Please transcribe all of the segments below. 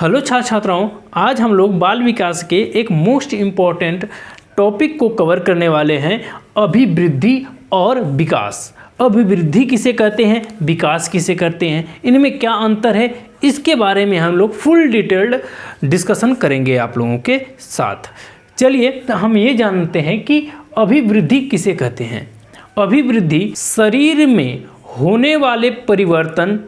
Hello छात्र छात्राओं, आज हम लोग बाल विकास के एक मोस्ट इम्पॉर्टेंट टॉपिक को कवर करने वाले हैं, अभिवृद्धि और विकास। अभिवृद्धि किसे कहते हैं, विकास किसे कहते हैं, इनमें क्या अंतर है, इसके बारे में हम लोग फुल डिटेल्ड डिस्कशन करेंगे आप लोगों के साथ। चलिए हम ये जानते हैं कि अभिवृद्धि किसे कहते हैं। अभिवृद्धि शरीर में होने वाले परिवर्तन,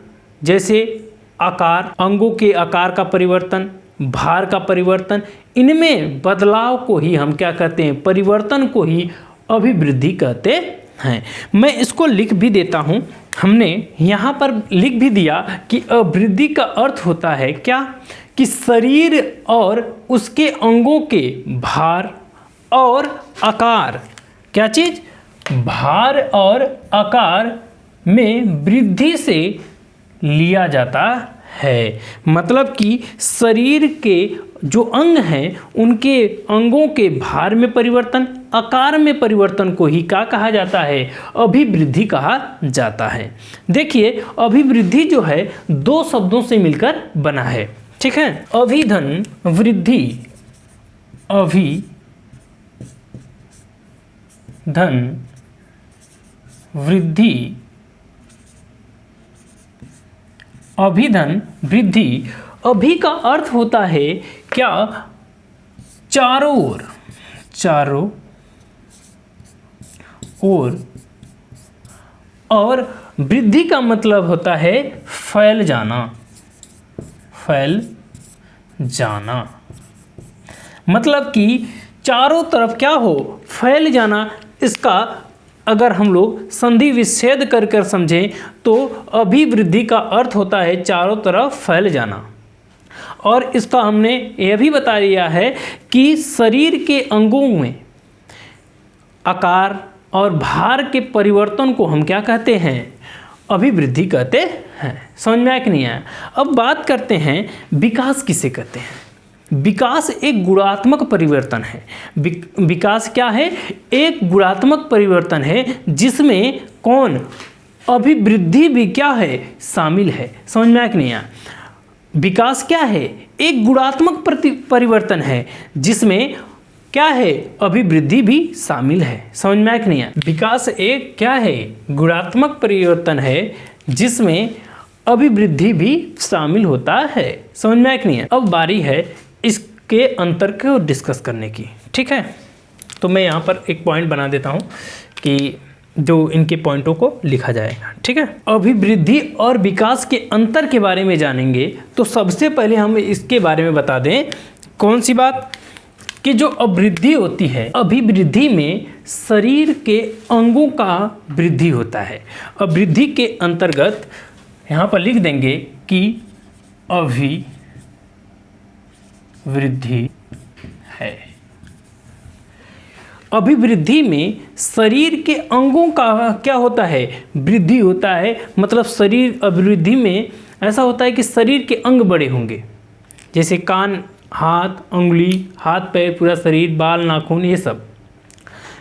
जैसे आकार, अंगों के आकार का परिवर्तन, भार का परिवर्तन, इनमें बदलाव को ही हम क्या कहते हैं, परिवर्तन को ही अभिवृद्धि कहते हैं। मैं इसको लिख भी देता हूँ, हमने यहाँ पर लिख भी दिया कि अभिवृद्धि का अर्थ होता है क्या, कि शरीर और उसके अंगों के भार और आकार, क्या चीज़, भार और आकार में वृद्धि से लिया जाता है। मतलब कि शरीर के जो अंग हैं उनके अंगों के भार में परिवर्तन, आकार में परिवर्तन को ही क्या कहा जाता है, अभिवृद्धि कहा जाता है। देखिए अभिवृद्धि जो है दो शब्दों से मिलकर बना है, ठीक है। अभिधन वृद्धि, अभिधन वृद्धि, अभिधन वृद्धि। अभि का अर्थ होता है क्या, चारों ओर, चारों ओर, और वृद्धि का मतलब होता है फैल जाना, फैल जाना। मतलब कि चारों तरफ क्या हो, फैल जाना। इसका अगर हम लोग संधि विच्छेद कर कर समझें तो अभिवृद्धि का अर्थ होता है चारों तरफ फैल जाना। और इसका हमने यह भी बता दिया है कि शरीर के अंगों में आकार और भार के परिवर्तन को हम क्या कहते हैं, अभिवृद्धि कहते हैं। समझ में आया कि नहीं आया। अब बात करते हैं विकास किसे कहते हैं। विकास एक गुणात्मक परिवर्तन है। विकास क्या है, एक गुणात्मक परिवर्तन है जिसमें कौन, अभिवृद्धि भी क्या है, शामिल है। समझ में आया कि नहीं आया। विकास क्या है, एक गुणात्मक परिवर्तन है जिसमें क्या है, अभिवृद्धि भी शामिल है। समझ में आया कि नहीं आया। विकास एक क्या है, गुणात्मक परिवर्तन है जिसमें अभिवृद्धि भी शामिल होता है। समझ में आया कि नहीं आया। अब बारी है इसके अंतर को डिस्कस करने की, ठीक है। तो मैं यहाँ पर एक पॉइंट बना देता हूँ कि जो इनके पॉइंटों को लिखा जाएगा, ठीक है। अभिवृद्धि और विकास के अंतर के बारे में जानेंगे तो सबसे पहले हम इसके बारे में बता दें, कौन सी बात, कि जो अभिवृद्धि होती है, अभिवृद्धि में शरीर के अंगों का वृद्धि होता है। अभिवृद्धि के अंतर्गत यहाँ पर लिख देंगे कि वृद्धि है। अभिवृद्धि में शरीर के अंगों का क्या होता है, वृद्धि होता है। मतलब शरीर अभिवृद्धि में ऐसा होता है कि शरीर के अंग बड़े होंगे, जैसे कान, हाथ, उंगली, हाथ पैर, पूरा शरीर, बाल, नाखून, ये सब।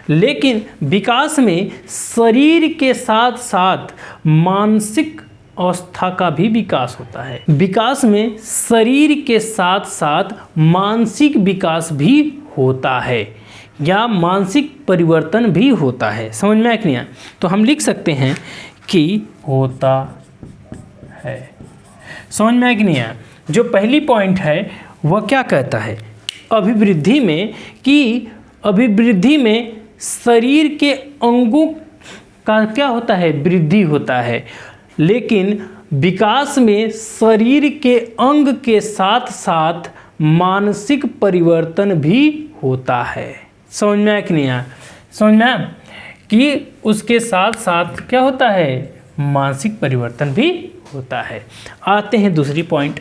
लेकिन विकास में शरीर के साथ साथ मानसिक अवस्था का भी विकास होता है। विकास में शरीर के साथ साथ मानसिक विकास भी होता है या मानसिक परिवर्तन भी होता है। समझ में आया कि नहीं आया। तो हम लिख सकते हैं कि होता है। समझ में आया कि नहीं आया। जो पहली पॉइंट है वह क्या कहता है, अभिवृद्धि में, कि अभिवृद्धि में शरीर के अंगों का क्या होता है, वृद्धि होता है। लेकिन विकास में शरीर के अंग के साथ साथ मानसिक परिवर्तन भी होता है। समझ में आया कि नहीं आया। समझ में आया कि उसके साथ साथ क्या होता है, मानसिक परिवर्तन भी होता है। आते हैं दूसरी पॉइंट।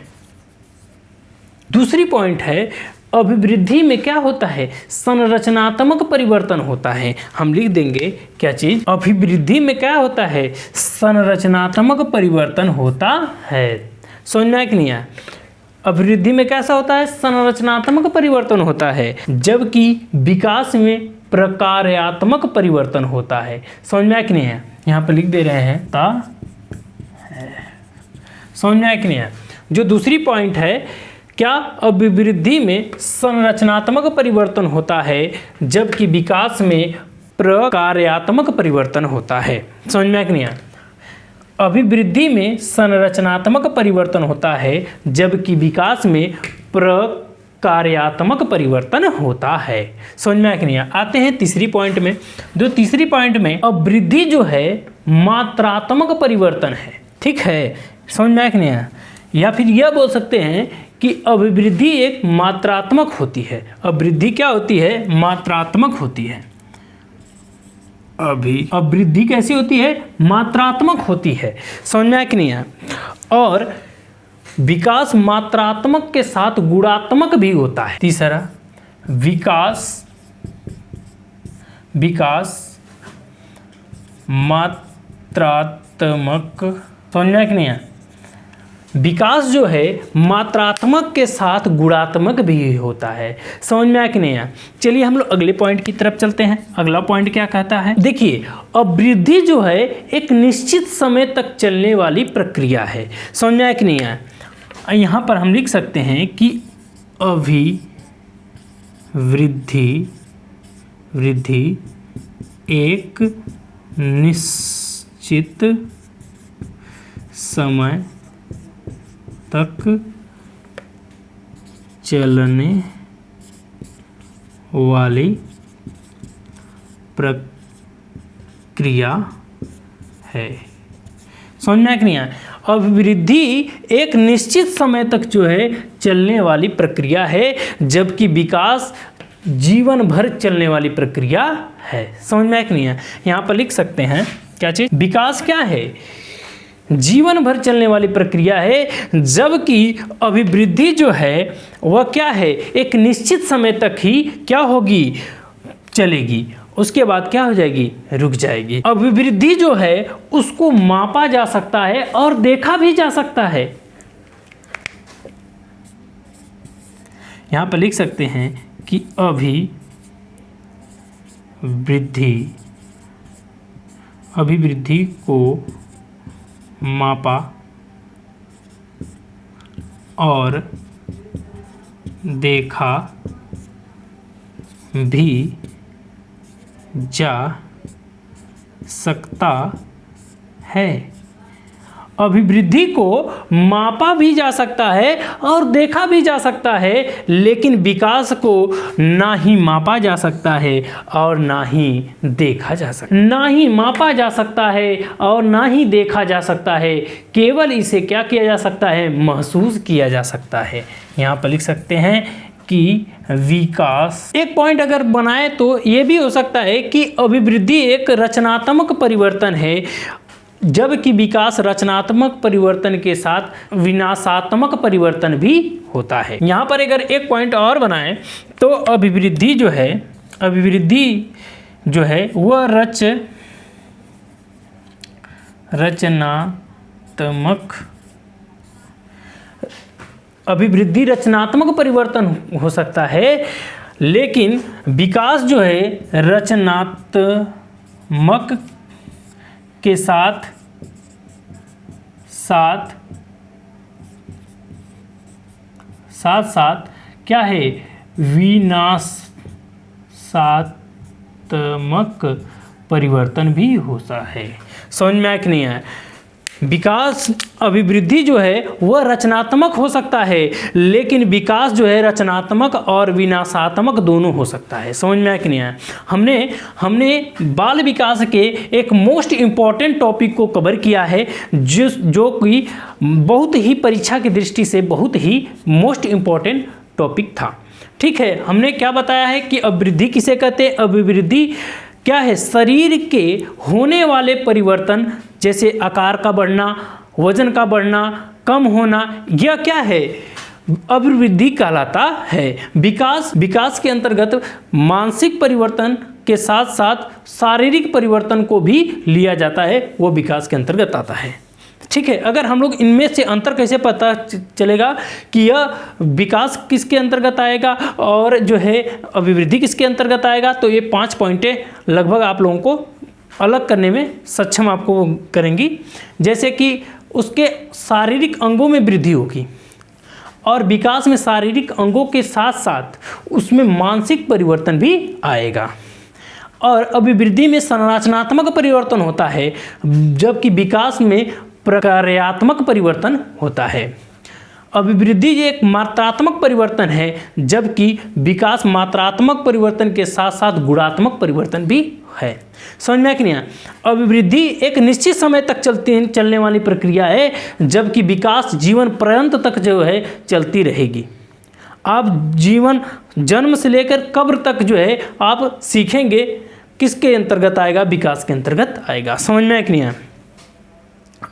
दूसरी पॉइंट है अभिवृद्धि में क्या होता है, संरचनात्मक परिवर्तन होता है। हम लिख देंगे क्या चीज, अभिवृद्धि में क्या होता है, संरचनात्मक परिवर्तन होता है। समझ में आया कि नहीं आया। अभिवृद्धि में कैसा होता है, संरचनात्मक परिवर्तन होता है, जबकि विकास में प्रकार्यात्मक परिवर्तन होता है। समझ में आया कि नहीं आया। यहाँ पर लिख दे रहे हैं समझ में आया कि नहीं आया। जो दूसरी पॉइंट है क्या अभिवृद्धि में संरचनात्मक परिवर्तन होता है जबकि विकास में प्रकार्यात्मक परिवर्तन होता है। समझ में आया कि नहीं आया? अभिवृद्धि में संरचनात्मक परिवर्तन होता है जबकि विकास में प्रकार्यात्मक परिवर्तन होता है। समझ में आया कि नहीं आया? आते हैं तीसरी पॉइंट में। जो तीसरी पॉइंट में अभिवृद्धि जो है मात्रात्मक परिवर्तन है। ठीक है, समझ में आया कि नहीं आया? या फिर यह बोल सकते हैं कि अभिवृद्धि एक मात्रात्मक होती है। अभिवृद्धि क्या होती है? मात्रात्मक होती है। अभिवृद्धि कैसी होती है? मात्रात्मक होती है। समझ में आया कि नहीं आया? और विकास मात्रात्मक के साथ गुणात्मक भी होता है। तीसरा, विकास मात्रात्मक। समझ में आया कि नहीं आया? विकास जो है मात्रात्मक के साथ गुणात्मक भी होता है। समझ में आया कि नहीं आया? चलिए हम लोग अगले पॉइंट की तरफ चलते हैं। अगला पॉइंट क्या कहता है? देखिए, अभिवृद्धि जो है एक निश्चित समय तक चलने वाली प्रक्रिया है। समझ में आया कि नहीं आया? यहाँ पर हम लिख सकते हैं कि वृद्धि एक निश्चित समय तक चलने वाली प्रक्रिया है। समझ में आया कि नहीं आया? अभिवृद्धि एक निश्चित समय तक जो है चलने वाली प्रक्रिया है जबकि विकास जीवन भर चलने वाली प्रक्रिया है। समझ में आया कि नहीं आया? यहाँ पर लिख सकते हैं क्या चीज? विकास क्या है? जीवन भर चलने वाली प्रक्रिया है, जबकि अभिवृद्धि जो है वह क्या है? एक निश्चित समय तक ही क्या होगी? चलेगी, उसके बाद क्या हो जाएगी? रुक जाएगी। अभिवृद्धि जो है उसको मापा जा सकता है और देखा भी जा सकता है। यहां पर लिख सकते हैं कि अभिवृद्धि को मापा और देखा भी जा सकता है। अभिवृद्धि को मापा भी जा सकता है और देखा भी जा सकता है, लेकिन विकास को ना ही मापा जा सकता है और ना ही देखा जा सकता है। ना ही मापा जा सकता है और ना ही देखा जा सकता है, केवल इसे क्या किया जा सकता है? महसूस किया जा सकता है। यहाँ पर लिख सकते हैं कि विकास, एक पॉइंट अगर बनाए तो ये भी हो सकता है कि अभिवृद्धि एक रचनात्मक परिवर्तन है, जबकि विकास रचनात्मक परिवर्तन के साथ विनाशात्मक परिवर्तन भी होता है। यहाँ पर अगर एक पॉइंट और बनाएं तो अभिवृद्धि जो है वह रचनात्मक परिवर्तन हो सकता है, लेकिन विकास जो है रचनात्मक के साथ क्या है? विनाशात्मक परिवर्तन भी होता है। समझ में आया कि नहीं आया? विकास, अभिवृद्धि जो है वह रचनात्मक हो सकता है, लेकिन विकास जो है रचनात्मक और विनाशात्मक दोनों हो सकता है। समझ में आया कि नहीं आया? हमने बाल विकास के एक मोस्ट इम्पॉर्टेंट टॉपिक को कवर किया है, जो कि बहुत ही परीक्षा की दृष्टि से बहुत ही मोस्ट इम्पॉर्टेंट टॉपिक था। ठीक है, हमने क्या बताया है कि अभिवृद्धि किसे कहते हैं? अभिवृद्धि क्या है? शरीर के होने वाले परिवर्तन, जैसे आकार का बढ़ना, वजन का बढ़ना, कम होना, यह क्या है? अभिवृद्धि कहलाता है। विकास के अंतर्गत मानसिक परिवर्तन के साथ साथ शारीरिक परिवर्तन को भी लिया जाता है, वो विकास के अंतर्गत आता है। ठीक है, अगर हम लोग इनमें से अंतर कैसे पता चलेगा कि यह विकास किसके अंतर्गत आएगा और जो है अभिवृद्धि किसके अंतर्गत आएगा, तो ये 5 पॉइंटें लगभग आप लोगों को अलग करने में सक्षम आपको करेंगी। जैसे कि उसके शारीरिक अंगों में वृद्धि होगी, और विकास में शारीरिक अंगों के साथ साथ उसमें मानसिक परिवर्तन भी आएगा। और अभिवृद्धि में संरचनात्मक परिवर्तन होता है, जबकि विकास में प्रक्रियात्मक परिवर्तन होता है। अभिवृद्धि एक मात्रात्मक परिवर्तन है, जबकि विकास मात्रात्मक परिवर्तन के साथ साथ गुणात्मक परिवर्तन भी है। समझ में आया कि नहीं आया? अभिवृद्धि एक निश्चित समय तक चलने वाली प्रक्रिया है, जबकि विकास जीवन पर्यंत तक जो है चलती रहेगी। आप जीवन जन्म से लेकर कब्र तक जो है आप सीखेंगे, किसके अंतर्गत आएगा? विकास के अंतर्गत आएगा। समझ में आया कि नहीं आया?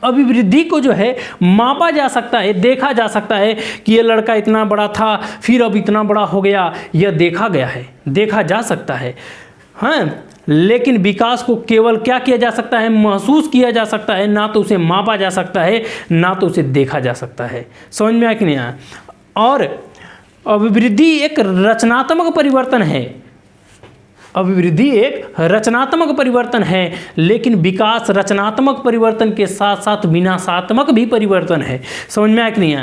अभिवृद्धि को जो है मापा जा सकता है, देखा जा सकता है कि ये लड़का इतना बड़ा था फिर अब इतना बड़ा हो गया, यह देखा गया है, देखा जा सकता है। हाँ, लेकिन विकास को केवल क्या किया जा सकता है? महसूस किया जा सकता है, ना तो उसे मापा जा सकता है, ना तो उसे देखा जा सकता है। समझ में आया कि नहीं आया? और अभिवृद्धि एक रचनात्मक परिवर्तन है, अभिवृद्धि एक रचनात्मक परिवर्तन है, लेकिन विकास रचनात्मक परिवर्तन के साथ साथ विनाशात्मक भी परिवर्तन है। समझ में आया कि नहीं आया?